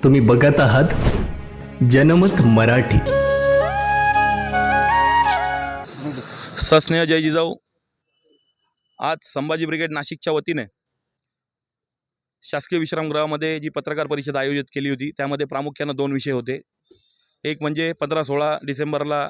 तुम्ही बघत आहात जनमत मराठी। सस्नेह जय जिजाऊ। आज संभाजी ब्रिगेड नाशिकच्या वतीने शासकीय विश्रामगृहामध्ये जी पत्रकार परिषद आयोजित केली होती त्यामध्ये प्रामुख्याने दोन विषय होते। एक म्हणजे 15-16 डिसेंबरला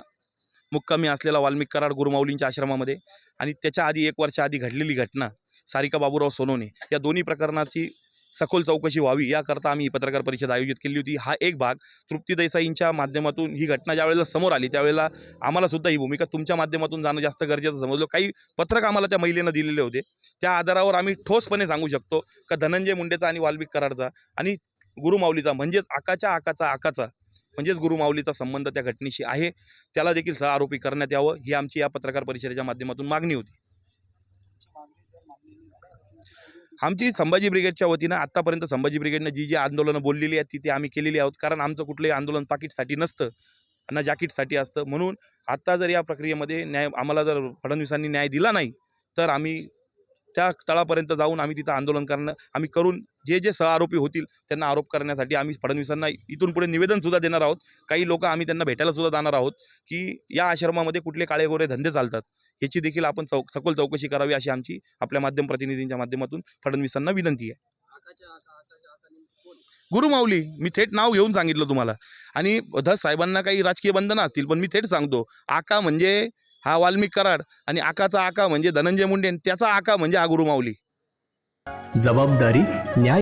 मुक्कामी असलेला वाल्मिक कराड गुरुमाऊलींच्या आश्रमामध्ये आणि त्याच्या आधी 1 वर्ष आधी घडलेली घटना सारिका बाबूराव सोनवणे या दोन्ही प्रकरणाची सखोल चौकशी व्हावी याकरता आम्ही पत्रकार परिषद आयोजित केली होती। हा एक भाग। तृप्ती देसाईंच्या माध्यमातून ही घटना ज्यावेळेला समोर आली त्यावेळेला आम्हाला सुद्धा ही भूमिका तुमच्या माध्यमातून जाणं जास्त गरजेचं समजलं। काही पत्रक आम्हाला त्या महिलेनं दिलेले होते, त्या आधारावर आम्ही ठोसपणे सांगू शकतो का धनंजय मुंडेचा आणि वाल्मिक कराडचा आणि गुरुमाऊलीचा म्हणजेच आकाचा म्हणजेच गुरुमाऊलीचा संबंध त्या घटनेशी आहे, त्याला देखील सहआरोपी करण्यात यावं ही आमची या पत्रकार परिषदेच्या माध्यमातून मागणी होती। आमची संभाजी ब्रिगेडच्या वतीनं आत्तापर्यंत संभाजी ब्रिगेडनं जी आंदोलनं बोललेली आहेत ती आम्ही केलेली आहोत, कारण आमचं कुठलंही आंदोलन पाकिटसाठी नसतं ना जॅकेटसाठी असतं। म्हणून आत्ता जर या प्रक्रियेमध्ये न्याय आम्हाला जर फडणवीसांनी न्याय दिला नाही तर आम्ही त्या तळापर्यंत जाऊन आम्ही तिथं आंदोलन करून जे सहआरोपी होतील त्यांना आरोप करण्यासाठी आम्ही फडणवीसांना इथून पुढे निवेदनसुद्धा देणार आहोत। काही लोक आम्ही त्यांना भेटायलासुद्धा जाणार आहोत की या आश्रमामध्ये कुठले काळेगोरे धंदे चालतात याची देखील आपण सखोल चौकशी करावी अशी आमची आपल्या माध्यम प्रतिनिधींच्या माध्यमातून फडणवीसांना विनंती आहे। गुरुमाऊली मी थेट नाव घेऊन सांगितलं तुम्हाला, आणि धस साहेबांना काही राजकीय बंधनं असतील पण मी थेट सांगतो आका म्हणजे हा वाल्मिक कराड आणि आकाचा आका म्हणजे धनंजय मुंडे, त्याचा आका म्हणजे हा गुरुमाऊली। जबाबदारी न्याय